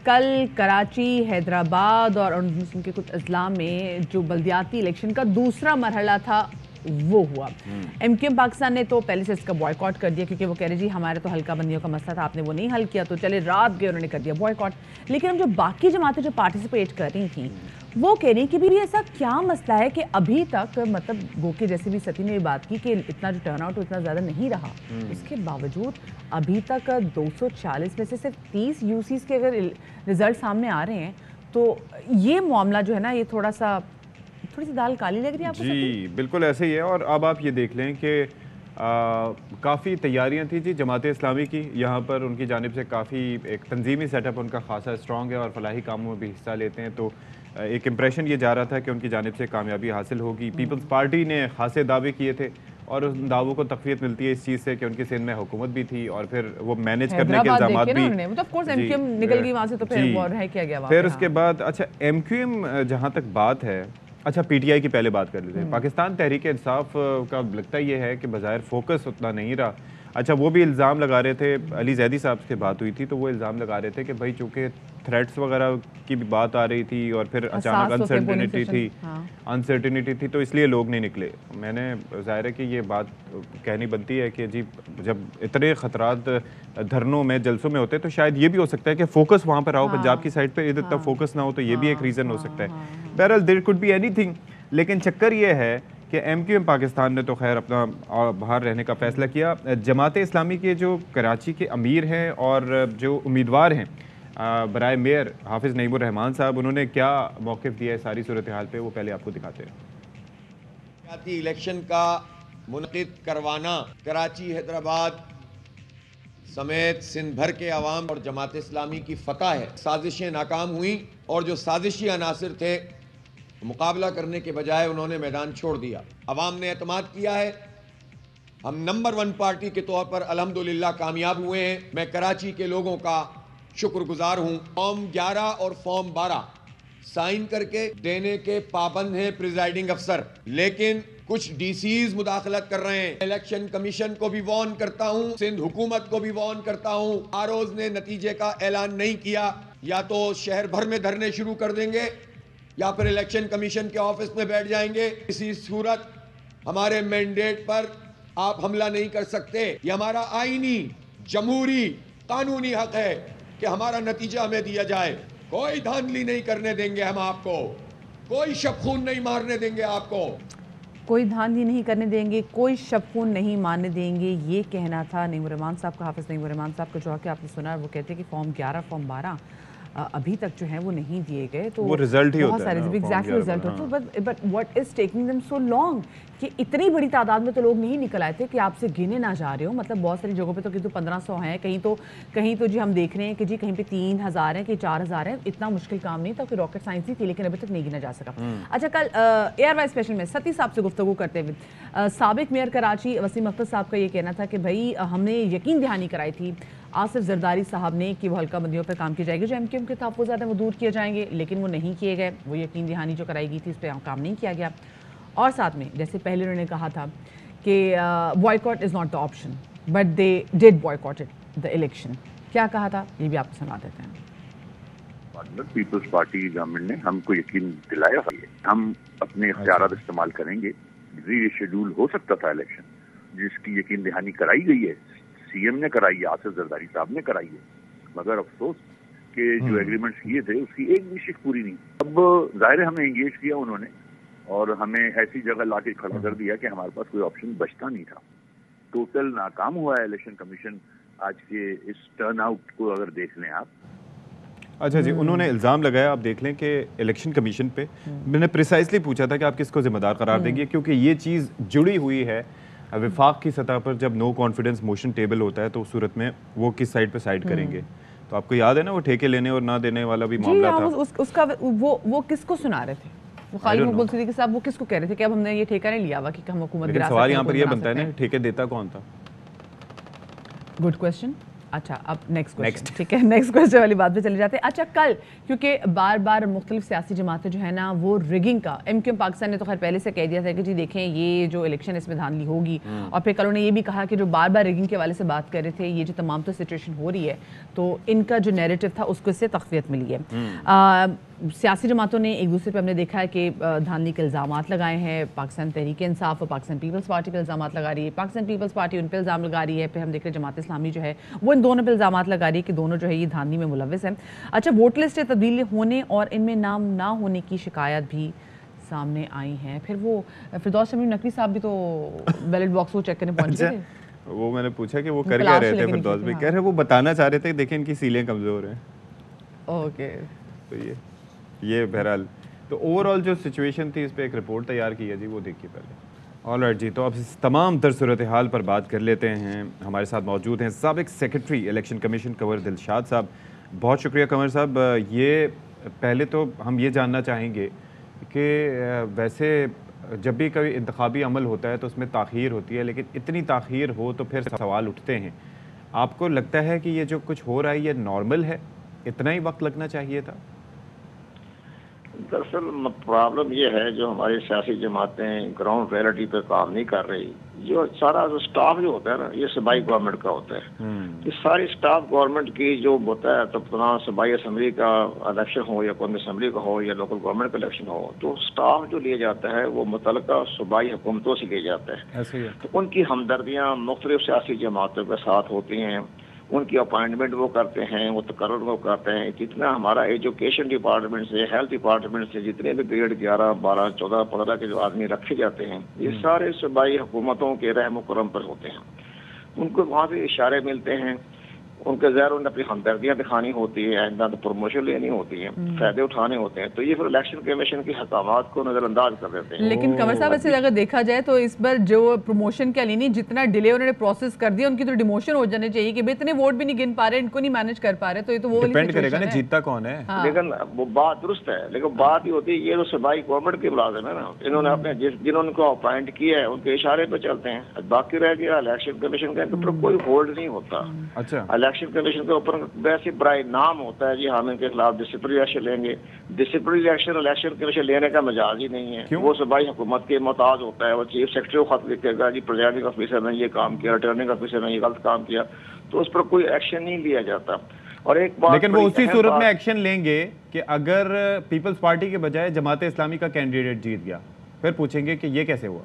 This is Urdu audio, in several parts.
کل کراچی، حیدرآباد اور ان کے کچھ اضلاع میں جو بلدیاتی الیکشن کا دوسرا مرحلہ تھا وہ ہوا۔ ایم کیو ایم پاکستان نے تو پہلے سے اس کا بوائیکاٹ کر دیا، کیونکہ وہ کہہ رہے جی ہمارے تو حلقہ بندیوں کا مسئلہ تھا، آپ نے وہ نہیں حل کیا، تو چلے رات گئے انہوں نے کر دیا بوائیکاٹ۔ لیکن جو باقی جماعتیں جو پارٹیسپیٹ کر رہی تھیں وہ کہہ رہی ہیں کہ بھی ایسا کیا مسئلہ ہے کہ ابھی تک مطلب گو کے جیسے بھی ستی نے یہ بات کی کہ اتنا جو ٹرن آؤٹ اتنا زیادہ نہیں رہا، اس کے باوجود ابھی تک 240 میں سے صرف 30 یو سیز کے اگر رزلٹ سامنے آ رہے ہیں تو یہ معاملہ جو ہے نا یہ تھوڑی سی دال کالی لگ رہی ہے آپ کو؟ جی بالکل ایسے ہی ہے، اور اب آپ یہ دیکھ لیں کہ کافی تیاریاں تھیں جی جماعت اسلامی کی، یہاں پر ان کی جانب سے کافی ایک تنظیمی سیٹ اپ ان کا خاصا اسٹرانگ ہے اور فلاحی کاموں میں بھی حصہ لیتے ہیں، تو ایک امپریشن یہ جا رہا تھا کہ ان کی جانب سے کامیابی حاصل ہوگی۔ پیپلز پارٹی نے خاصے دعوے کیے تھے اور ان دعووں کو تقویت ملتی ہے اس چیز سے کہ ان کی سندھ میں حکومت بھی تھی اور پھر وہ مینیج کرنے کے الزامات بھی پھر اس کے بعد اچھا ایم کیو ایم جہاں تک بات ہے، اچھا پی ٹی آئی کی پہلے بات کر لیتے ہیں۔ پاکستان تحریک انصاف کا لگتا یہ ہے کہ بظاہر فوکس اتنا نہیں رہا۔ اچھا وہ بھی الزام لگا رہے تھے، علی زیدی صاحب سے بات ہوئی تھی تو وہ الزام لگا رہے تھے کہ بھائی چونکہ تھریٹس وغیرہ کی بھی بات آ رہی تھی اور پھر اچانک انسرٹینٹی تھی تو اس لیے لوگ نہیں نکلے۔ میں نے ظاہر ہے کہ یہ بات کہنی بنتی ہے کہ جی جب اتنے خطرات دھرنوں میں جلسوں میں ہوتے تو شاید یہ بھی ہو سکتا ہے کہ فوکس وہاں پر آؤ پنجاب کی سائڈ پہ، ادھر تک فوکس نہ ہو، تو یہ بھی ایک ریزن ہو سکتا ہے۔ بہرحال there could be anything, لیکن چکر یہ ہے کہ ایم کیو ایم پاکستان نے تو خیر اپنا باہر رہنے کا فیصلہ کیا۔ جماعت اسلامی کے جو کراچی کے امیر ہیں اور جو امیدوار ہیں برائے میئر حافظ نعیم الرحمان صاحب، انہوں نے کیا موقف دیا ہے ساری صورتحال پہ، وہ پہلے آپ کو دکھاتے ہیں۔ الیکشن کا منعقد کروانا کراچی، حیدرآباد سمیت سندھ بھر کے عوام اور جماعت اسلامی کی فتح ہے۔ سازشیں ناکام ہوئیں اور جو سازشی عناصر تھے مقابلہ کرنے کے بجائے انہوں نے میدان چھوڑ دیا۔ عوام نے اعتماد کیا ہے، ہم نمبر 1 پارٹی کے طور پر الحمدللہ کامیاب ہوئے ہیں۔ میں کراچی کے لوگوں کا شکر گزار ہوں۔ فارم 11 اور فارم 12 سائن کر کے دینے کے پابند ہیں پریزائیڈنگ افسر، لیکن کچھ ڈی سیز مداخلت کر رہے ہیں۔ الیکشن کمیشن کو بھی وارن کرتا ہوں، سندھ حکومت کو بھی وارن کرتا ہوں، آروز نے نتیجے کا اعلان نہیں کیا، یا تو شہر بھر میں دھرنے شروع کر دیں گے یا پھر الیکشن کمیشن کے آفس میں بیٹھ جائیں گے۔ اسی صورت ہمارے مینڈیٹ پر آپ حملہ نہیں کر سکتے۔ یہ ہمارا آئینی، جمہوری، قانونی حق ہے کہ ہمارا نتیجہ ہمیں دیا جائے۔ کوئی دھاندلی نہیں کرنے دیں گے ہم آپ کو، کوئی شب خون نہیں مارنے دیں گے آپ کو، کوئی دھاندلی نہیں کرنے دیں گے، کوئی شب خون نہیں مارنے دیں گے، یہ کہنا تھا نعیم الرحمان صاحب کا، حافظ نعیم الرحمان صاحب کا، جو کہ آپ نے سنا وہ کہتے ہیں کہ فارم 11 فارم 12 ابھی تک جو ہیں وہ نہیں دیے گئے، تو وہ رزلٹ ہی ہوتا ہے ایگزیکٹلی رزلٹ ہوتا ہے، but what is taking them so long کہ اتنی بڑی تعداد میں تو لوگ نہیں نکل آئے تھے کہ آپ سے گنے نہ جا رہے ہو۔ مطلب بہت ساری جگہوں پہ تو 1500 ہیں، کہیں تو جی ہم دیکھ رہے ہیں کہ جی کہیں پہ 3000 ہیں، کہیں 4000 ہیں۔ اتنا مشکل کام نہیں تھا کہ راکٹ سائنس ہی تھی، لیکن ابھی تک نہیں گنا جا سکا۔ اچھا کل اے آر وائی اسپیشل میں ستی صاحب سے گفتگو کرتے ہوئے سابق میئر کراچی وسیم اختر صاحب کا یہ کہنا تھا کہ بھائی ہم نے یقین دہانی کرائی تھی آصف زرداری صاحب نے کہ وہ حلقہ بندیوں پر کام کی جائے گی، جو ایم کیو ایم کے تحفظات ہیں وہ دور کیے جائیں گے، لیکن وہ نہیں کیے گئے، وہ یقین دہانی جو کرائی گئی تھی اس پہ کام نہیں کیا گیا۔ اور ساتھ میں جیسے پہلے انہوں نے کہا تھا کہ boycott is not the option but they did boycotted the election, کیا کہا تھا یہ بھی آپ کو سنا دیتے ہیں۔ پیپلز پارٹی گورنمنٹ نے ہم کو یقین دلایا ہے، ہم اپنے اختیارات استعمال کریں گے۔ ری شیڈول ہو سکتا تھا الیکشن، جس کی یقین دہانی کرائی گئی ہے، سی ایم نے کرائی ہے، آصف زرداری صاحب نے کرائی ہے، مگر افسوس کہ جو ایگریمنٹس کیے تھے اس کی ایک بھی شک پوری نہیں۔ اب ظاہر ہمیں انگیج کیا انہوں نے اور ہمیں ایسی جگہ لا کے کھڑا کر دیا کہ ہمارے پاس کوئی آپشن بچتا نہیں تھا۔ ٹوٹل ناکام ہوا ہے الیکشن کمیشن آج کے اس ٹرن آؤٹ کو اگر دیکھ لیں آپ۔ اچھا جی، انہوں نے الزام لگایا، آپ دیکھ لیں کہ الیکشن کمیشن پہ میں نے پریسائزلی پوچھا تھا کہ آپ کس کو ذمہ دار قرار دیں گے، کیونکہ یہ چیز جڑی ہوئی ہے وفاق کی سطح پر۔ جب نو کانفیڈنس موشن ٹیبل ہوتا ہے تو اس صورت میں وہ کس سائڈ پہ سائڈ کریں گے، تو آپ کو یاد ہے نا وہ ٹھیکے لینے اور نہ دینے والا بھی معاملہ تھا۔ اس کا وہ کس کو سنا رہے تھے؟ وہ خالد مقبول صدیقی صاحب وہ کس کو کہہ رہے تھے کہ اب ہم نے یہ ٹھیکہ نہیں لیا ہوا کہ ہم حکومت گرا سکتے ہیں؟ سوال یہاں پر یہ بنتا ہے نا ٹھیکے دیتا کون تھا؟ Good question. اچھا اب نیکسٹ کویسچن، ٹھیک ہے، نیکسٹ کویسچن والی بات پہ چلے جاتے ہیں. اچھا کل کیونکہ بار بار مختلف سیاسی جماعتیں جو ہے نا وہ ریگنگ کا، ایم کیو ایم پاکستان نے تو خیر پہلے سے کہہ دیا تھا کہ جی دیکھیں یہ جو الیکشن اس میں دھاندلی ہوگی، اور پھر کل انہوں نے یہ بھی کہا کہ جو بار بار ریگنگ کے حوالے سے بات کر رہے تھے، یہ جو تمام تو سچویشن ہو رہی ہے تو ان کا جو نیریٹو تھا اس کو اس سے تقویت ملی ہے. سیاسی جماعتوں نے ایک دوسرے پہ ہم نے دیکھا ہے کہ دھاندلی کے الزامات لگائے ہیں. پاکستان تحریک انصاف اور پاکستان پیپلز پارٹی پہ الزامات لگا رہی ہے، پاکستان پیپلز پارٹی ان پہ الزام لگا رہی ہے، پھر ہم دیکھ رہے ہیں جماعت اسلامی جو ہے وہ ان دونوں پہ الزامات لگا رہی ہے کہ دونوں جو ہے یہ دھاندلی میں ملوث ہیں. اچھا ووٹ لسٹ تبدیلی ہونے اور ان میں نام نہ ہونے کی شکایت بھی سامنے آئی ہیں. پھر وہ فردوس شمیم نقوی صاحب بھی تو بیلٹ باکس کو چیک کرنے پہنچ گئے تھے. وہ میں نے پوچھا کہ وہ کر کیا رہے تھے فردوس بھائی، کہہ رہے وہ بتانا چاہ رہے تھے دیکھیں ان کی سیلیں کمزور ہیں. اوکے تو یہ بہرحال تو اوور آل جو سچویشن تھی اس پہ ایک رپورٹ تیار کی ہے جی، وہ دیکھیے پہلے. آل رائٹ جی، تو اب اس تمام تر صورتحال پر بات کر لیتے ہیں. ہمارے ساتھ موجود ہیں سابق سیکرٹری الیکشن کمیشن کنور دلشاد صاحب. بہت شکریہ کنور صاحب. یہ پہلے تو ہم یہ جاننا چاہیں گے کہ ویسے جب بھی کوئی انتخابی عمل ہوتا ہے تو اس میں تاخیر ہوتی ہے، لیکن اتنی تاخیر ہو تو پھر سوال اٹھتے ہیں. آپ کو لگتا ہے کہ یہ جو کچھ ہو رہا ہے یہ نارمل ہے، اتنا ہی وقت لگنا چاہیے تھا؟ دراصل پرابلم یہ ہے جو ہماری سیاسی جماعتیں گراؤنڈ ریئلٹی پہ کام نہیں کر رہی. جو سارا جو سٹاف جو ہوتا ہے نا یہ صوبائی گورنمنٹ کا ہوتا ہے. یہ ساری سٹاف گورنمنٹ کی جو ہوتا ہے تو صوبائی اسمبلی کا الیکشن ہو یا قومی اسمبلی کا ہو یا لوکل گورنمنٹ کا الیکشن ہو تو سٹاف جو لیا جاتا ہے وہ متعلقہ صوبائی حکومتوں سے لیا جاتا ہے. تو ان کی ہمدردیاں مختلف سیاسی جماعتوں کے ساتھ ہوتی ہیں، ان کی اپائنٹمنٹ وہ کرتے ہیں، وہ تقرر وہ کرتے ہیں. جتنا ہمارا ایجوکیشن ڈپارٹمنٹ سے، ہیلتھ ڈپارٹمنٹ سے جتنے بھی گریڈ 11 12 14 15 کے جو آدمی رکھے جاتے ہیں یہ سارے صوبائی حکومتوں کے رحم و کرم پر ہوتے ہیں. ان کو وہاں سے اشارے ملتے ہیں، ان کے ظاہر انہیں اپنی ہمدردیاں دکھانی ہوتی ہیں، آئندہ تو پروموشن لینی ہوتی ہیں، فائدے اٹھانے ہوتے ہیں. تو یہ پھر الیکشن کمیشن کے احکامات کو نظر انداز کر دیتے ہیں. لیکن کنور صاحب ایسے اگر دیکھا جائے تو اس پر جو پروموشن کا لینی جتنا ڈیلے انہوں نے پروسیس کر دیا ان کی تو ڈیموشن ہو جانے چاہیے کہ اتنے ووٹ بھی نہیں گن پا رہے، ان کو نہیں مینج کر پا رہے. تو یہ تو وہ ڈیپینڈ کرے گا نا جیتتا کون ہے. لیکن وہ بات درست ہے، لیکن بات یہ ہوتی ہے یہ تو صوبائی گورنمنٹ کے ملازم ہے نا، انہوں نے اپنے جنہوں نے کو اپوائنٹ کیا ہے ان کے اشارے پہ چلتے ہیں. باقی رہ گیا الیکشن کمیشن کا اوپر کوئی ہولڈ نہیں ہوتا. اچھا الیکشن کمیشن کے اوپر ویسے برائے نام ہوتا ہے جی ہم ان کے خلاف ڈسپلنری ایکشن لیں گے. ڈسپلنری ایکشن الیکشن کمیشن لینے کا مجاز ہی نہیں ہے. وہ صوبائی حکومت کے محتاج ہوتا ہے. وہ چیف سیکرٹری کو خط لکھے گا جی پریزائڈنگ آفیسر نے یہ کام کیا، ریٹرننگ آفیسر نے یہ غلط کام کیا، تو اس پر کوئی ایکشن نہیں لیا جاتا. اور ایک بات لیکن وہ اسی صورت میں ایکشن لیں گے کہ اگر پیپلز پارٹی کے بجائے جماعت اسلامی کا کینڈیڈیٹ جیت گیا، پھر پوچھیں گے کہ یہ کیسے ہوا.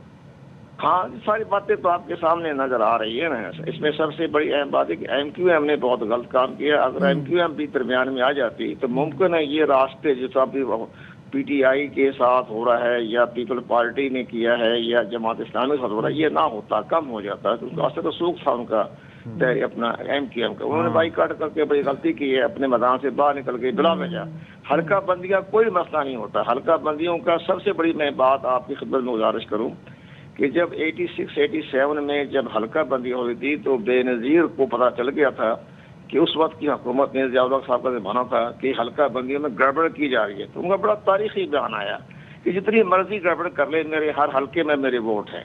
ہاں ساری باتیں تو آپ کے سامنے نظر آ رہی ہے نا. اس میں سب سے بڑی اہم بات ہے کہ ایم کیو ایم نے بہت غلط کام کیا. اگر ایم کیو ایم بھی درمیان میں آ جاتی تو ممکن ہے یہ راستے جس طرح بھی پی ٹی آئی کے ساتھ ہو رہا ہے یا پیپل پارٹی نے کیا ہے یا جماعت اسلامی کے ساتھ ہو رہا ہے یہ نہ ہوتا، کم ہو جاتا. تو تو سوکھ تھا ان کا اپنا ایم کیو ایم کا. انہوں نے بائی کاٹ کر کے بڑی غلطی کی ہے، اپنے میدان سے باہر نکل کے بلا بھیجا. حلقہ بندیاں کوئی مسئلہ نہیں ہوتا. حلقہ بندیوں کا سب سے بڑی میں بات آپ کی خدمت میں گزارش کروں کہ جب 86 87 میں جب حلقہ بندی ہوئی تھی تو بے نظیر کو پتہ چل گیا تھا کہ اس وقت کی حکومت نے ضیاء الحق صاحب کا زمانہ تھا کہ حلقہ بندیوں میں گڑبڑ کی جا رہی ہے. تو ان کا بڑا تاریخی بیان آیا کہ جتنی مرضی گڑبڑ کر لے میرے ہر حلقے میں میرے ووٹ ہیں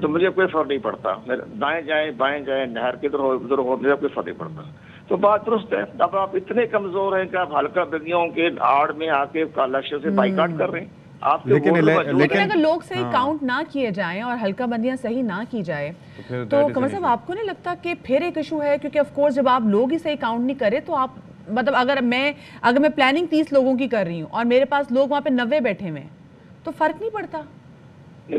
تو مجھے کوئی فرق نہیں پڑتا. دائیں جائیں بائیں جائیں نہر کدھر ہو ادھر ہو مجھے کوئی فرق نہیں پڑتا. تو بات درست ہے. اب آپ اتنے کمزور ہیں کہ آپ حلقہ بندیوں کے آڑ میں آ کے الیکشن سے بائیکاٹ کر رہے ہیں. لیکن اگر لوگ صحیح کاؤنٹ نہ کیے جائیں اور حلقہ بندیاں صحیح نہ کی جائے تو قمر صاحب آپ کو نہیں لگتا کہ پھر ایک ایشو ہے؟ کیونکہ آف کورس جب آپ لوگ ہی صحیح کاؤنٹ نہیں کرے تو آپ مطلب اگر میں پلاننگ 30 لوگوں کی کر رہی ہوں اور میرے پاس لوگ وہاں پہ 90 بیٹھے ہوئے ہیں تو فرق نہیں پڑتا؟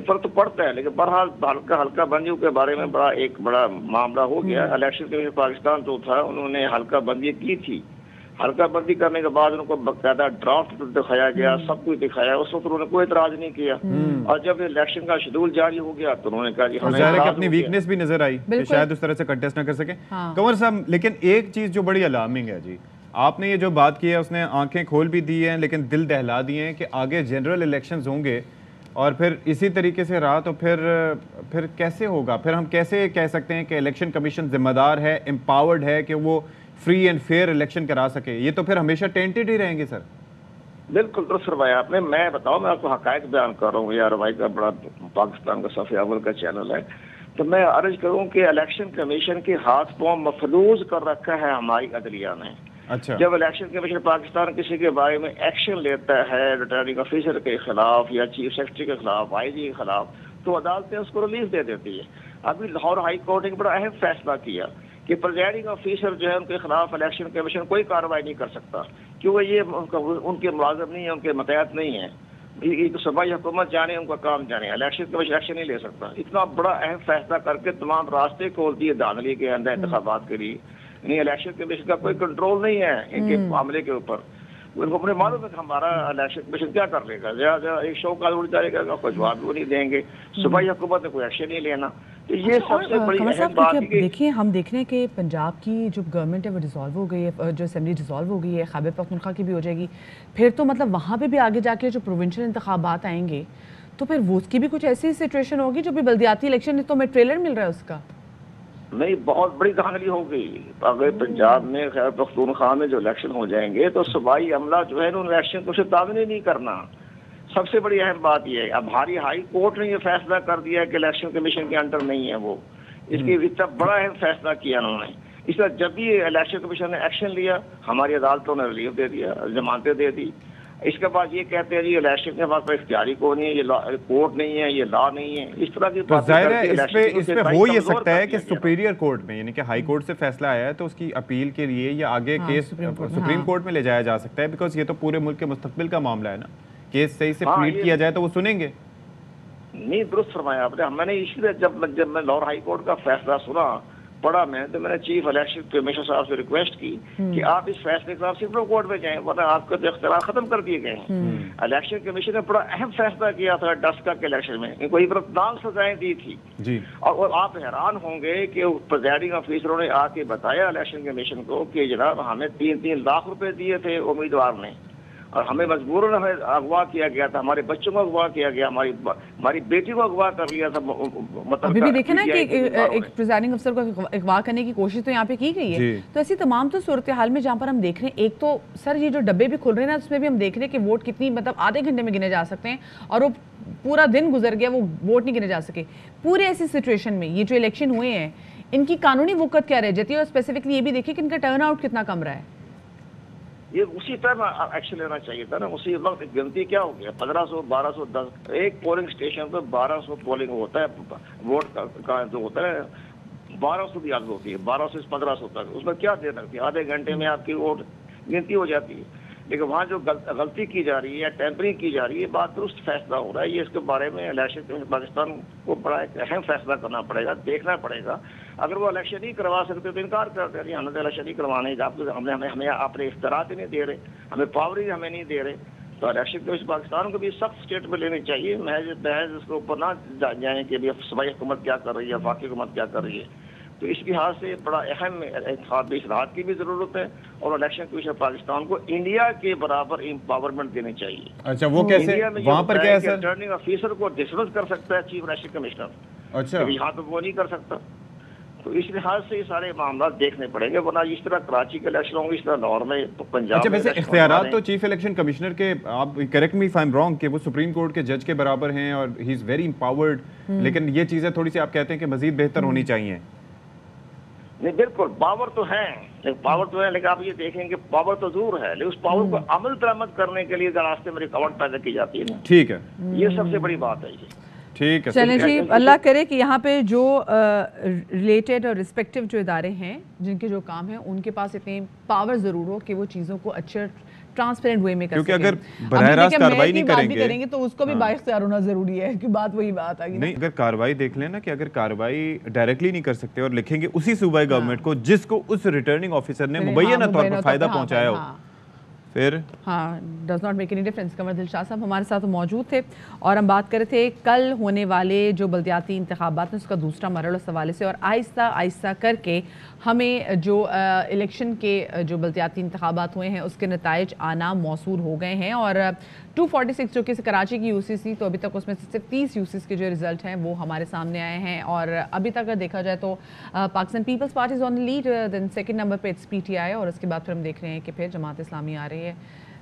فرق تو پڑتا ہے، لیکن بہرحال حلقہ بندیوں کے بارے میں ایک بڑا معاملہ ہو گیا. الیکشن کمیشن پاکستان جو تھا انہوں نے حلقہ بندی کی تھی. حلقہ بندی کرنے کے بعد ان کو باقاعدہ ڈرافٹ دکھایا گیا، سب کچھ دکھایا. اس وقت انہوں نے کوئی اعتراض نہیں کیا. اور جب الیکشن کا شیڈول جاری ہو گیا تو انہوں نے کہا جی ہمیں اپنی ویکنس بھی نظر آئی کہ شاید اس طرح سے کنٹیسٹ نہ کر سکے. کنور صاحب لیکن ایک چیز جو بڑی الارمنگ ہے جی، آپ نے یہ جو بات کی ہے اس نے آنکھیں کھول بھی دی ہیں لیکن دل دہلا دیے ہیں کہ آگے جنرل الیکشنز ہوں گے اور پھر اسی طریقے سے رہا تو پھر کیسے ہوگا؟ پھر ہم کیسے کہہ سکتے ہیں کہ الیکشن کمیشن ذمہ دار ہے، امپاورڈ ہے کہ وہ فری اینڈ فیئر الیکشن کرا سکے؟ یہ تو پھر ہمیشہ ٹینٹڈ ہی رہیں گے سر. بالکل درست فرمایا آپ نے. میں بتاؤں میں آپ کو حقائق بیان کر رہا ہوں. یہ روائی کا بڑا پاکستان کا صفحہ اول کا چینل ہے. تو میں عرض کروں کہ الیکشن کمیشن کے ہاتھ پاؤں مفلوج کر رکھا ہے ہماری عدلیہ نے. اچھا جب الیکشن کمیشن پاکستان کسی کے بارے میں ایکشن لیتا ہے ریٹرننگ آفیسر کے خلاف یا چیف سیکرٹری کے خلاف, آئی جی کے خلاف, تو عدالتیں اس کو ریلیف دے دیتی ہے. ابھی لاہور ہائی کورٹ نے ایک بڑا اہم فیصلہ کیا کہ پریزائڈنگ آفیسر جو ہے ان کے خلاف الیکشن کمیشن کوئی کارروائی نہیں کر سکتا, کیونکہ یہ ان کے ملازم نہیں ہیں, ان کے متحد نہیں ہیں. یہ تو صوبائی حکومت جانے, ان کا کام جانے, الیکشن کمیشن ایکشن نہیں لے سکتا. اتنا بڑا اہم فیصلہ کر کے تمام راستے کھول دیے دھاندلی کے اندر انتخابات کے لیے. یعنی الیکشن کمیشن کا کوئی کنٹرول نہیں ہے ان کے معاملے کے اوپر. ان کو اپنے معلوم ہے کہ ہمارا الیکشن کمیشن کیا کر لے گا, ایک شو کا اڑ جائے گا, کوئی جواب بھی نہیں دیں گے, صوبائی حکومت نے کوئی ایکشن نہیں لینا. تو یہ سب سے بڑی اہم بات ہے. دیکھیے ہم دیکھ رہے ہیں کہ پنجاب کی جو گورنمنٹ ہے وہ ڈیزالو ہو گئی ہے, جو اسمبلی ڈیزالو ہو گئی ہے, خیبر پختونخوا کی بھی ہو جائے گی. پھر تو مطلب وہاں پہ بھی آگے جا کے جو پروونشل انتخابات آئیں گے تو پھر وہ اس کی بھی کچھ ایسی سچویشن ہوگی جو بھی بلدیاتی الیکشن تو میں ٹریلر مل رہا ہے اس کا. نہیں, بہت بڑی دھاندلی ہو گئی. اگر پنجاب میں خیبر پختونخوا میں جو الیکشن ہو جائیں گے تو صوبائی عملہ جو ہے ان الیکشن کو تعمیر نہیں کرنا. سب سے بڑی اہم بات یہ ہے, اب ہماری ہائی کورٹ نے یہ فیصلہ کر دیا کہ الیکشن کمیشن کے انڈر نہیں ہے وہ. اس کے اتنا بڑا اہم فیصلہ کیا انہوں نے. اس طرح جب بھی الیکشن کمیشن نے ایکشن لیا ہماری عدالتوں نے ریلیف دے دیا, ضمانتیں دے دی. اس کے بعد یہ کہتے ہیں جی الیکشن کے بعد کوئی اختیاری کو نہیں ہے, یہ کورٹ نہیں ہے, یہ لا نہیں ہے. اس طرح کی باتیں ظاہر ہے اس پہ ہو یہ سکتا ہے کہ سپیریئر کورٹ میں, یعنی کہ ہائی کورٹ سے فیصلہ آیا ہے تو اس کی اپیل کے لیے یا آگے کیس سپریم کورٹ میں لے جایا جا سکتا ہے, بیکاز یہ تو پورے ملک کے مستقبل کا معاملہ ہے نا. کیس صحیح سے پلیڈ کیا جائے تو وہ سنیں گے. نہیں, درست فرمایا آپ نے. میں نے اسی لیے جب میں لاہور ہائی کورٹ کا فیصلہ سنا پڑھا میں, تو میں نے چیف الیکشن کمیشنر صاحب سے ریکویسٹ کی کہ آپ اس فیصلے کے خلاف سپریم کورٹ میں جائیں, ورنہ آپ کے اختیار ختم کر دیے گئے ہیں. الیکشن کمیشن نے بڑا اہم فیصلہ کیا تھا ڈسکا کے الیکشن میں, ان کو عبرتناک سزائیں دی تھی جی. اور آپ حیران ہوں گے کہ پریزائڈنگ آفیسروں نے آ کے بتایا الیکشن کمیشن کو کہ جناب ہمیں 3 لاکھ روپے دیے تھے امیدوار نے, اور ہمیں مجبوراً اغوا کیا گیا تھا, ہمارے بچوں کو اغوا کیا گیا, ہماری بیٹی کو اغوا کر لیا تھا. مطلب ابھی بھی دیکھیں نا کہ ایک پریزائڈنگ افسر کو اغوا کرنے کی کوشش تو یہاں پہ کی گئی ہے. تو ایسی تمام تو صورتحال میں جہاں پر ہم دیکھ رہے ہیں, ایک تو سر یہ جو ڈبے بھی کھل رہے ہیں نا, اس میں بھی ہم دیکھ رہے ہیں کہ ووٹ کتنی مطلب آدھے گھنٹے میں گنے جا سکتے ہیں, اور وہ پورا دن گزر گیا وہ ووٹ نہیں گنے جا سکے. پورے ایسی سچویشن میں یہ جو الیکشن ہوئے ہیں ان کی قانونی وقت کیا رہ جاتی ہے, اور اسپیسیفکلی یہ بھی دیکھیں کہ ان کا ٹرن آؤٹ کتنا کم رہا ہے. یہ اسی ٹائم ایکشن لینا چاہیے تھا نا, اسی وقت. گنتی کیا ہو گیا, 1500 1210 ایک پولنگ اسٹیشن پہ 1200 پولنگ ہوتا ہے, ووٹ کا جو ہوتا ہے 1200 بھی عدد ہوتی ہے, 1200 سے 1500 تک. اس میں کیا دیر لگتی ہے, آدھے گھنٹے میں آپ کی ووٹ گنتی ہو جاتی ہے. لیکن وہاں جو غلطی کی جا رہی ہے, ٹیمپرنگ کی جا رہی ہے, بات درست فیصلہ ہو رہا ہے. یہ اس کے بارے میں الیکشن کمیشن پاکستان کو بڑا ایک اہم فیصلہ کرنا پڑے گا, دیکھنا پڑے گا. اگر وہ الیکشن نہیں کروا سکتے تو انکار کرتے ہیں, ہمیں الیکشن نہیں کروانے, ہمیں اپنے اختیارات ہی نہیں دے رہے, ہمیں پاور ہی ہمیں نہیں دے رہے. تو الیکشن کمیشن پاکستان کو بھی سخت اسٹیٹمنٹ لینی چاہیے, محض اس کے اوپر نہ جائیں کہ صوبائی حکومت کیا کر رہی ہے, وفاقی حکومت کیا کر رہی ہے. تو اس لحاظ سے بڑا اہم انتخابی اصلاحات کی بھی ضرورت ہے, اور الیکشن کمیشن پاکستان کو انڈیا کے برابر امپاورمنٹ دینی چاہیے. اچھا, وہ کیسے, وہاں پر کیا ہے سر؟ ریٹرننگ آفیسر کو ڈسمس کر سکتا ہے چیف الیکشن کمشنر. اچھا, یہاں تو وہ نہیں کر سکتا. تو اس لحاظ سے یہ سارے معاملات دیکھنے پڑیں گے, ورنہ اس طرح کراچی کے الیکشن ہوں گے, اس طرح لاہور میں, پنجاب. اچھا, ویسے اختیارات تو چیف الیکشن کمشنر کے, آپ correct me if I am wrong, کہ وہ سپریم کورٹ کے جج کے برابر ہیں اور ہی از ویری امپاورڈ, لیکن یہ چیزیں تھوڑی سی آپ کہتے ہیں کہ مزید بہتر ہونی چاہیے. نہیں, بالکل پاور تو ہے, لیکن آپ یہ دیکھیں کہ پاور تو ضرور ہے, لیکن اس پاور کو عمل درآمد کرنے کے لیے راستے میں رکاوٹ پیدا کی جاتی ہے. ٹھیک ہے, یہ سب سے بڑی بات ہے. ٹھیک ہے, چلیں جی, اللہ کرے کہ یہاں پہ جو ریلیٹڈ اور ریسپیکٹیو جو ادارے ہیں جن کے جو کام ہیں ان کے پاس اتنی پاور ضرور ہو کہ وہ چیزوں کو اچھے ٹرانسپیرنٹ وے میں کر سکیں. کیونکہ اگر براہ راست کارروائی نہیں کریں گے تو اس کو بھی بااختیار ہونا ضروری ہے, کہ بات وہی بات آ گئی. نہیں, اگر کارروائی دیکھ لیں نا, کہ اگر کارروائی ڈائریکٹلی نہیں کر سکتے اور لکھیں گے اسی صوبائی گورنمنٹ کو جس کو اس ریٹرننگ آفیسر نے مبینہ طور پر فائدہ پہنچایا ہو, پھر ہاں does not make any difference. Qamar دل شاہ صاحب ہمارے ساتھ موجود تھے, اور ہم بات کر رہے تھے کل ہونے والے جو بلدیاتی انتخابات ہیں اس کا دوسرا مرحلہ اس حوالے سے, اور آہستہ آہستہ کر کے ہمیں جو الیکشن کے جو بلدیاتی انتخابات ہوئے ہیں اس کے نتائج آنا موصول ہو گئے ہیں. اور 246 جو کہ کراچی کی UCC, تو ابھی تک اس میں سے صرف 30 UCs کے جو رزلٹ ہیں وہ ہمارے سامنے آئے ہیں. اور ابھی تک اگر دیکھا جائے تو Pakistan Peoples Party is on lead, then second number پہ اٹس PTI, اور اس کے بعد پھر ہم دیکھ رہے ہیں کہ پھر جماعت اسلامی آ رہی ہے.